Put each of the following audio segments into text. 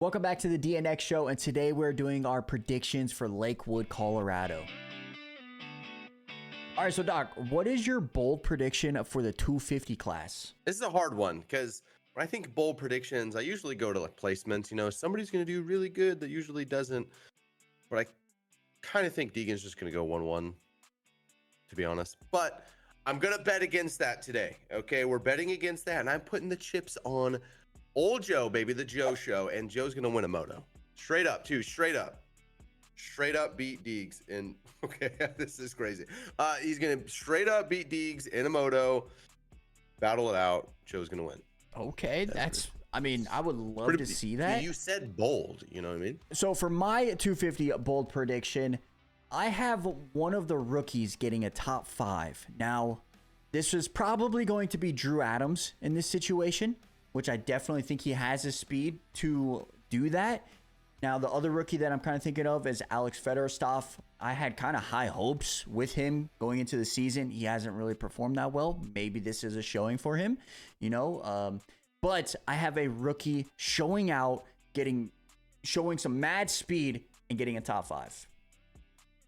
Welcome back to the DNX show, and today we're doing our predictions for Lakewood, Colorado. All right, so Doc, what is your bold prediction for the 250 class? This is a hard one because when I think bold predictions, I usually go to like placements. You know, somebody's going to do really good that usually doesn't. But I kind of think Deegan's just going to go 1-1, to be honest. But I'm going to bet against that today. Okay, we're betting against that, and I'm putting the chips on Old Joe, baby, the Joe show, and Joe's going to win a moto. Straight up, too, straight up. Straight up beat Deegs in, okay, this is crazy. He's going to straight up beat Deegs in a moto, battle it out. Joe's going to win. Okay, that's I mean, I would love to see that. You said bold, you know what I mean? So for my 250 bold prediction, I have one of the rookies getting a top 5. Now, this is probably going to be Drew Adams in this situation, which I definitely think he has the speed to do that. Now, the other rookie that I'm kind of thinking of is Alex Fedorstov. I had kind of high hopes with him going into the season. He hasn't really performed that well. Maybe this is a showing for him, you know. But I have a rookie showing out, showing some mad speed and getting a top 5.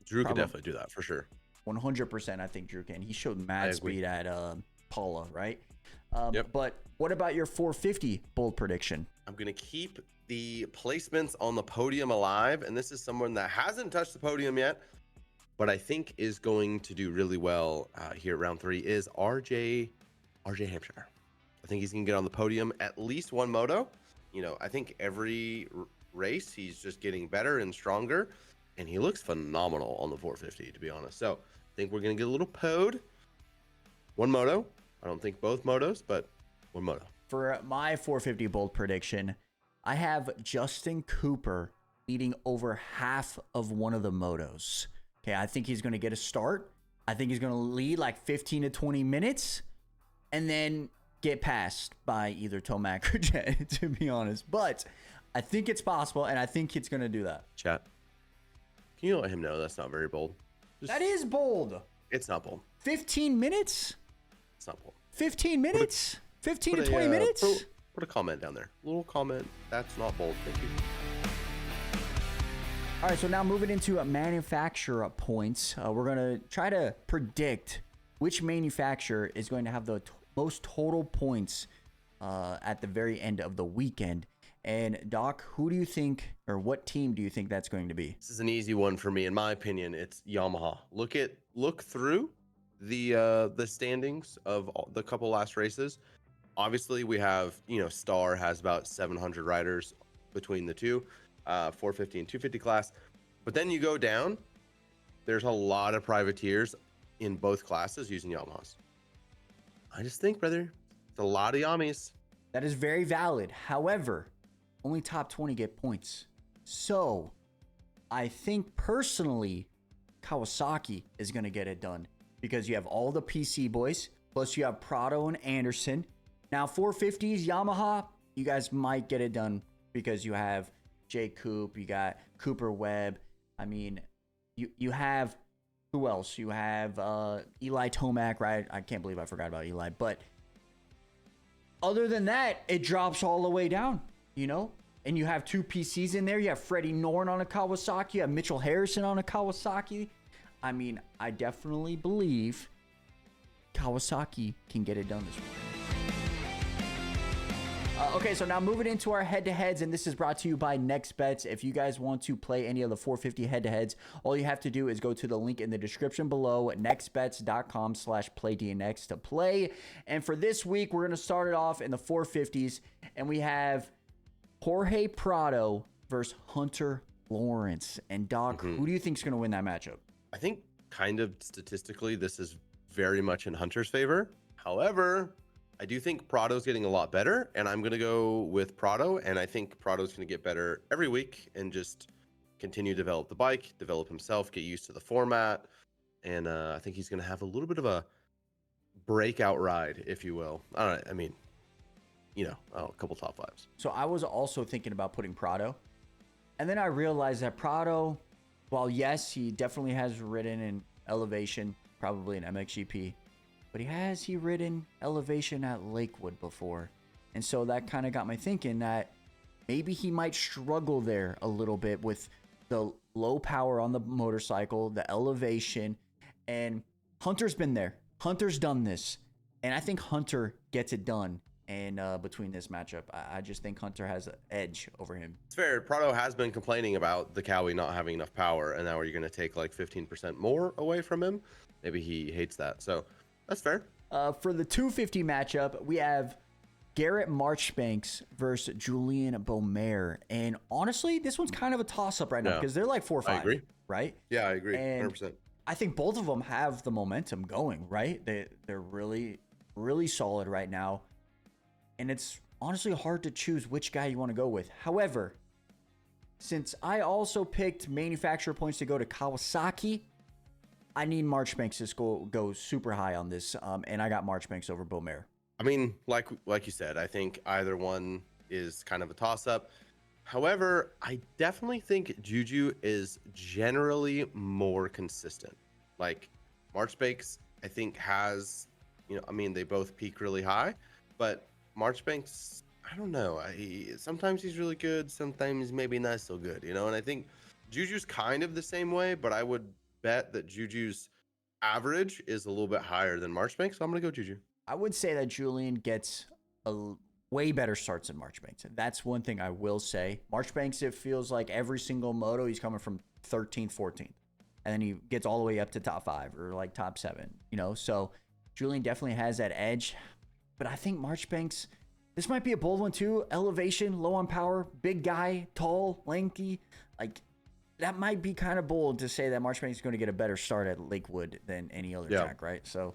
Drew could definitely do that for sure. 100%, I think Drew can. He showed mad speed at Paula, right? Yep. But what about your 450 bold prediction? I'm going to keep the placements on the podium alive, and this is someone that hasn't touched the podium yet, but I think is going to do really well here at round 3 is RJ Hampshire. I think he's going to get on the podium at least one moto. You know, I think every race he's just getting better and stronger, and he looks phenomenal on the 450, to be honest. So I think we're going to get a little pod. One moto. I don't think both motos, but one moto. For my 450 bold prediction, I have Justin Cooper leading over half of one of the motos. Okay, I think he's going to get a start. I think he's going to lead like 15 to 20 minutes and then get passed by either Tomac or Jett, to be honest. But I think it's possible, and I think it's going to do that. Chat, can you let him know that's not very bold? That is bold. It's not bold. 15 minutes? It's not bold. 15 minutes? 15 to 20 minutes? Put a comment down there. A little comment. That's not bold. Thank you. All right, so now moving into manufacturer points, we're going to try to predict which manufacturer is going to have the most total points at the very end of the weekend. And Doc, who do you think, or what team do you think that's going to be? This is an easy one for me. In my opinion, it's Yamaha. Look through the standings of the couple last races. Obviously, we have, you know, Star has about 700 riders between the two, 450 and 250 class. But then you go down, there's a lot of privateers in both classes using Yamahas. I just think, brother, it's a lot of Yamis. That is very valid. However, only top 20 get points. So I think personally, Kawasaki is going to get it done because you have all the PC boys, plus you have Prado and Anderson. Now 450s, Yamaha, you guys might get it done because you have Jay Coop, you got Cooper Webb. I mean, you have, who else? You have Eli Tomac, right? I can't believe I forgot about Eli. But other than that, it drops all the way down, you know? And you have two PCs in there. You have Freddie Norn on a Kawasaki. You have Mitchell Harrison on a Kawasaki. I mean, I definitely believe Kawasaki can get it done this week. Okay, so now moving into our head-to-heads, and this is brought to you by NextBets. If you guys want to play any of the 450 head-to-heads, all you have to do is go to the link in the description below at nextbets.com/playdnx to play. And for this week, we're going to start it off in the 450s, and we have Jorge Prado versus Hunter Lawrence. And Doc, who do you think is going to win that matchup? I think kind of statistically, this is very much in Hunter's favor. However, I do think Prado's getting a lot better, and I'm going to go with Prado, and I think Prado's going to get better every week and just continue to develop the bike, develop himself, get used to the format, and I think he's going to have a little bit of a breakout ride, if you will. I mean, you know, a couple top 5s. So I was also thinking about putting Prado, and then I realized that Prado, while yes, he definitely has ridden in Elevation, probably in MXGP, but has ridden Elevation at Lakewood before? And so that kind of got me thinking that maybe he might struggle there a little bit with the low power on the motorcycle, the elevation, and Hunter's been there. Hunter's done this, and I think Hunter gets it done. And between this matchup, I just think Hunter has an edge over him. It's fair. Prado has been complaining about the Cowie not having enough power, and now are you going to take like 15% more away from him? Maybe he hates that. So that's fair. For the 250 matchup, we have Garrett Marchbanks versus Julian Beaumer. And honestly, this one's kind of a toss-up right now because they're like 4-5. I agree. Right? Yeah, I agree. And 100%. I think both of them have the momentum going, right? They're really, really solid right now. And it's honestly hard to choose which guy you want to go with. However, since I also picked manufacturer points to go to Kawasaki, I need Marchbanks to go super high on this. And I got Marchbanks over Beaumer. I mean, like you said, I think either one is kind of a toss-up. However, I definitely think Juju is generally more consistent. Like Marchbanks, I think has, they both peak really high, but Marchbanks, I don't know. Sometimes he's really good, sometimes maybe not so good, and I think Juju's kind of the same way, but I would bet that Juju's average is a little bit higher than Marchbanks, so I'm going to go Juju. I would say that Julian gets a way better starts than Marchbanks. That's one thing I will say. Marchbanks, it feels like every single moto, he's coming from 13th, 14th. And then he gets all the way up to top 5 or like top 7, So Julian definitely has that edge. But I think Marchbanks, this might be a bold one too. Elevation, low on power, big guy, tall, lanky. Like, that might be kind of bold to say that Marchbanks is going to get a better start at Lakewood than any other track, right? So,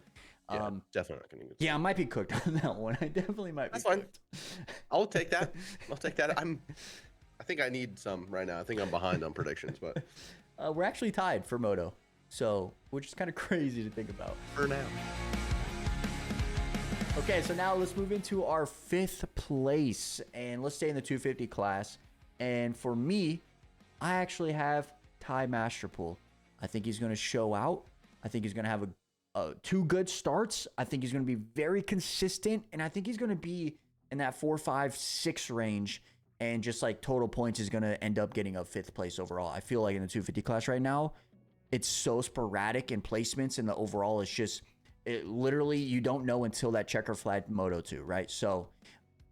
definitely not going to get. Yeah, I might be cooked on that one. I definitely might be. That's fine. Cooked. I'll take that. I think I need some right now. I think I'm behind on predictions, but we're actually tied for Moto, so which is kind of crazy to think about for now. Okay, so now let's move into our 5th place, and let's stay in the 250 class. And for me, I actually have Ty Masterpool. I think he's going to show out. I think he's going to have a 2 good starts. I think he's going to be very consistent, and I think he's going to be in that 4, 5, 6 range, and just like total points is going to end up getting a 5th place overall. I feel like in the 250 class right now, it's so sporadic in placements, and the overall is just... literally, you don't know until that checker flag Moto 2, right? So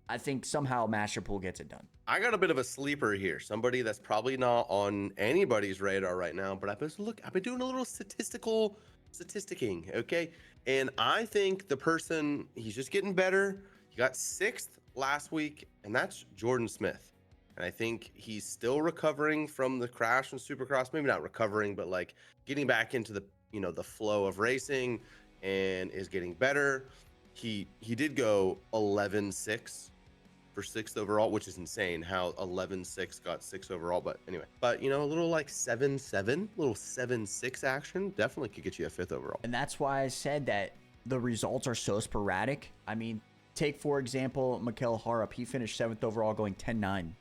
I think somehow Masterpool gets it done. I got a bit of a sleeper here. Somebody that's probably not on anybody's radar right now, but I've been doing a little statisticking, okay? And I think the person, he's just getting better. He got 6th last week, and that's Jordan Smith. And I think he's still recovering from the crash in Supercross. Maybe not recovering, but like getting back into the, the flow of racing, and is getting better. He did go 11-6 for 6th overall, which is insane how 11-6 got 6th overall. But anyway, a little like 7-7, little 7-6 action definitely could get you a 5th overall. And that's why I said that the results are so sporadic. I mean, take, for example, Mikel Harup. He finished 7th overall going 10-9.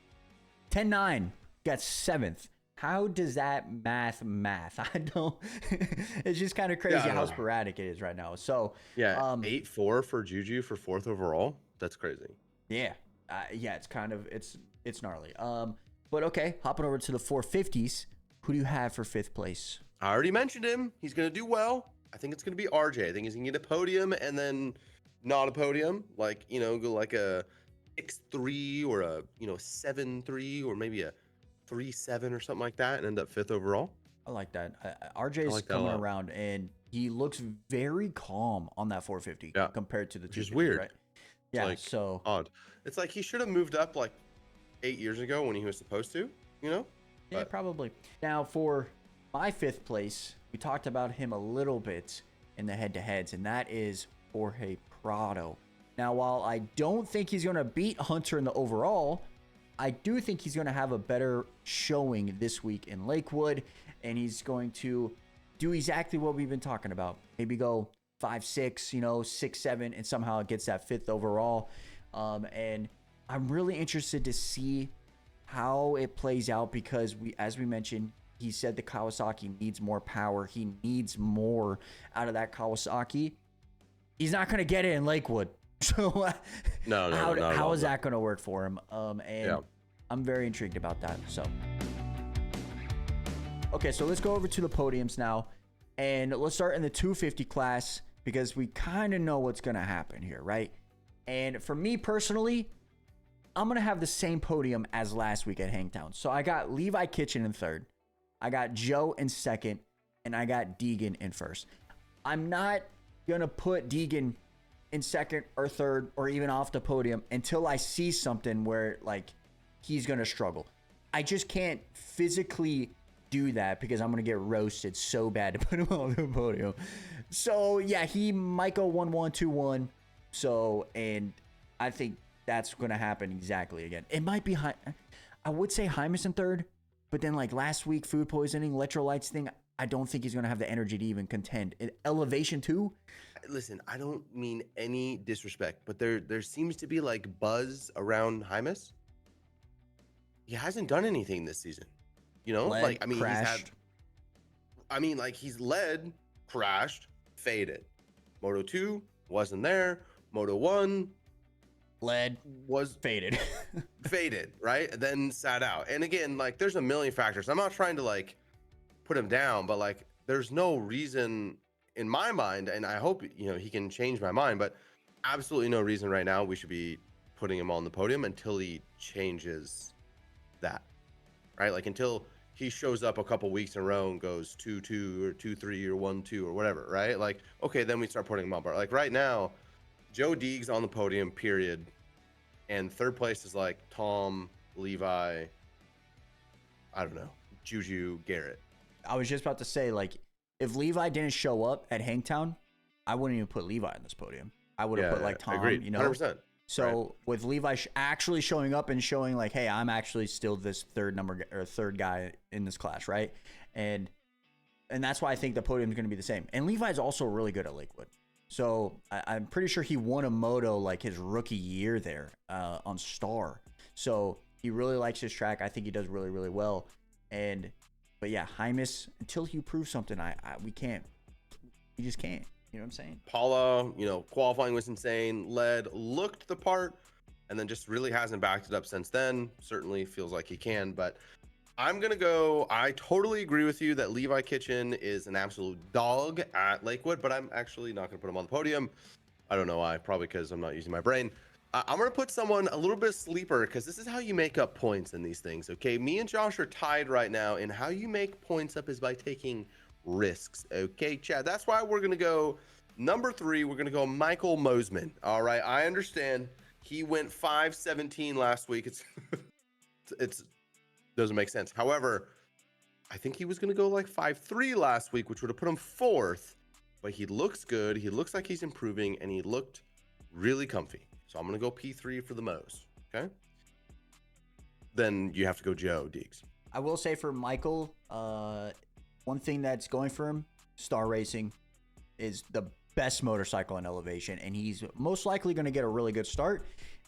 10-9, got 7th. How does that math? I don't. It's just kind of crazy how sporadic it is right now. So 8-4 for Juju for 4th overall. That's crazy. Yeah, it's kind of it's gnarly. But okay, hopping over to the 450s. Who do you have for 5th place? I already mentioned him. He's gonna do well. I think it's gonna be RJ. I think he's gonna get a podium and then not a podium. Like go like a 6-3 or a 7-3 or maybe a 3-7 or something like that and end up 5th overall. I like that. RJ is coming around and he looks very calm on that 450 compared to the 250, which is weird, right? Yeah, like, so odd. It's like he should have moved up like 8 years ago when he was supposed to, Yeah, probably. Now for my 5th place, we talked about him a little bit in the head-to-heads, and that is Jorge Prado. Now, while I don't think he's going to beat Hunter in the overall, I do think he's going to have a better showing this week in Lakewood, and he's going to do exactly what we've been talking about. Maybe go 5-6, 6-7, and somehow it gets that 5th overall. And I'm really interested to see how it plays out because as we mentioned, he said the Kawasaki needs more power. He needs more out of that Kawasaki. He's not going to get it in Lakewood. So how is that going to work for him? I'm I'm very intrigued about that. So, okay, so let's go over to the podiums now. And let's start in the 250 class because we kind of know what's going to happen here, right? And for me personally, I'm going to have the same podium as last week at Hangtown. So I got Levi Kitchen in third. I got Joe in second. And I got Deegan in first. I'm not going to put Deegan in second or third or even off the podium until I see something where, like, he's going to struggle. I just can't physically do that because I'm going to get roasted so bad to put him on the podium. So, yeah, he might go 1-1, 2-1. So, and I think that's going to happen exactly again. It might be, I would say Hymus in third, but then like last week, food poisoning, electrolytes thing, I don't think he's going to have the energy to even contend. Elevation too? Listen, I don't mean any disrespect, but there seems to be like buzz around Hymus. He hasn't done anything this season. You know, Led, like, I mean, crashed. he's led, crashed, faded. Moto 2 wasn't there. Moto 1 led, was faded. faded, right? And then sat out. And again, like, there's a million factors. I'm not trying to like put him down, but like, there's no reason in my mind, and I hope, you know, he can change my mind, but absolutely no reason right now we should be putting him on the podium until he changes that, right? Like, until he shows up a couple weeks in a row and goes 2-2 or 2-3 or 1-2 or whatever, right? Like, okay, then we start putting him up. But like right now, Joe Deegs on the podium, period. And third place is like Tom, Levi, I don't know, Juju, Garrett. I was just about to say, like, if Levi didn't show up at Hangtown, I wouldn't even put Levi on this podium. I would have put like Tom, agreed. you know? 100%. So right. with Levi actually showing up and showing like, hey, I'm actually still this third guy in this class, right? And that's why I think the podium is going to be the same. And Levi's also really good at Lakewood. So I'm pretty sure he won a moto like his rookie year there on Star. So he really likes his track. I think he does really, really well. But yeah, Hymus, until he proves something, we just can't. You know what I'm saying? Paula, you know, qualifying was insane. Looked the part, and then just really hasn't backed it up since then. Certainly feels like he can, but I'm going to go. I totally agree with you that Levi Kitchen is an absolute dog at Lakewood, but I'm actually not going to put him on the podium. I don't know why. Probably because I'm not using my brain. I'm going to put someone a little bit sleeper because this is how you make up points in these things, okay? Me and Josh are tied right now, and how you make points up is by taking risks, okay, Chad? That's why we're going to go number 3. We're going to go Michael Mosman. All right, I understand he went 5:17 last week. It's doesn't make sense. However, I think he was going to go like 5:3 last week, which would have put him 4th, but he looks good. He looks like he's improving, and he looked really comfy. So I'm going to go P3 for the Mos, okay? Then you have to go Joe Deegs. I will say for Michael, one thing that's going for him, Star Racing is the best motorcycle in elevation, and he's most likely going to get a really good start,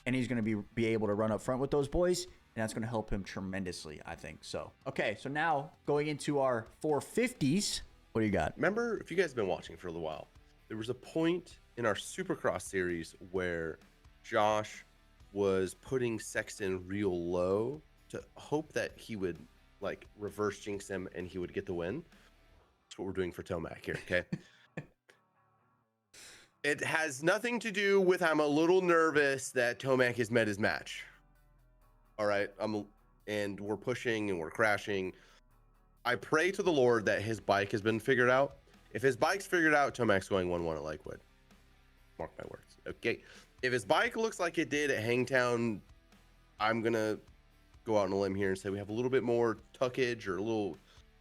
and he's going to be able to run up front with those boys, and that's going to help him tremendously, I think. So, okay, so now going into our 450s, what do you got? Remember, if you guys have been watching for a little while, there was a point in our Supercross series where Josh was putting Sexton real low to hope that he would like reverse jinx him and he would get the win. That's what we're doing for Tomac here, okay? It has nothing to do with I'm a little nervous that Tomac has met his match. All right, and we're pushing and we're crashing. I pray to the Lord that his bike has been figured out. If his bike's figured out, Tomac's going 1-1 at Lakewood. Mark my words. Okay. If his bike looks like it did at Hangtown, I'm going to go out on a limb here and say we have a little bit more tuckage or a little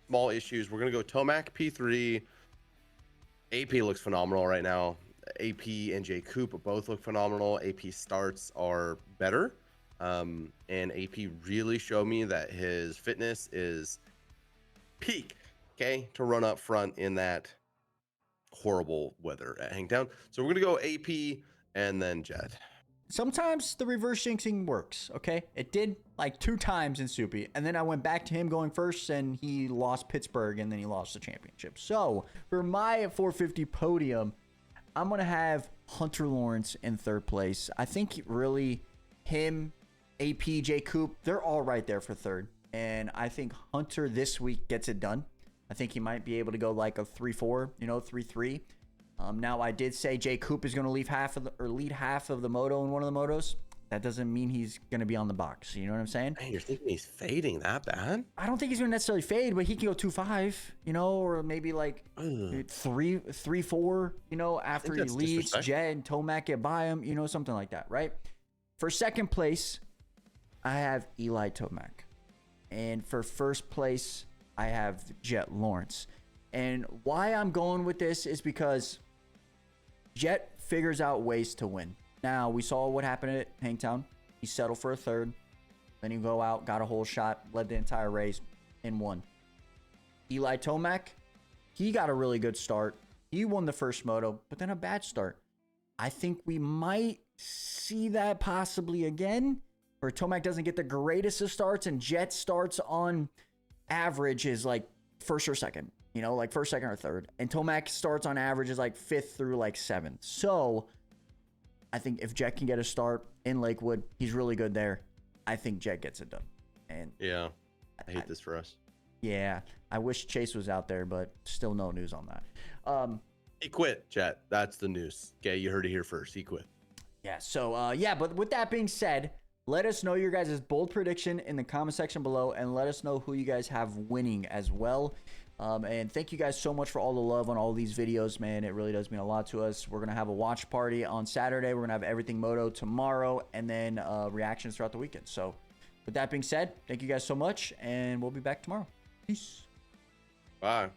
small issues. We're going to go Tomac P3. AP looks phenomenal right now. AP and J Coop both look phenomenal. AP starts are better. And AP really showed me that his fitness is peak, okay, to run up front in that horrible weather at Hangtown. So we're going to go AP and then Jett. Sometimes the reverse jinxing works, okay? It did like 2 times in Soupy, and then I went back to him going first, and he lost Pittsburgh, and then he lost the championship. So for my 450 podium, I'm going to have Hunter Lawrence in 3rd place. I think really him AP, J. Coop, they're all right there for third. And I think Hunter this week gets it done. I think he might be able to go like a 3-4, 3-3. Now I did say J. Coop is going to lead half of the moto in one of the motos. That doesn't mean he's going to be on the box. You know what I'm saying? Man, you're thinking he's fading that bad? I don't think he's going to necessarily fade, but he can go 2-5, or maybe like 3-4, after he leads Jett and Tomac get by him, something like that, right? For second place, I have Eli Tomac. And for first place, I have Jett Lawrence. And why I'm going with this is because Jett figures out ways to win. Now, we saw what happened at Hangtown. He settled for a third. Then he go out, got a whole shot, led the entire race, and won. Eli Tomac, he got a really good start. He won the first moto, but then a bad start. I think we might see that possibly again, where Tomac doesn't get the greatest of starts, and Jett starts on average is like first or second, like first, second, or third. And Tomac starts on average is like fifth through like seventh. So I think if Jett can get a start in Lakewood, he's really good there. I think Jett gets it done. And yeah, I hate this for us. Yeah, I wish Chase was out there, but still no news on that. He quit, Jett. That's the news. Okay, you heard it here first. He quit. Yeah, so but with that being said, let us know your guys' bold prediction in the comment section below, and let us know who you guys have winning as well. And thank you guys so much for all the love on all these videos, man. It really does mean a lot to us. We're going to have a watch party on Saturday. We're going to have Everything Moto tomorrow, and then reactions throughout the weekend. So with that being said, thank you guys so much, and we'll be back tomorrow. Peace. Bye.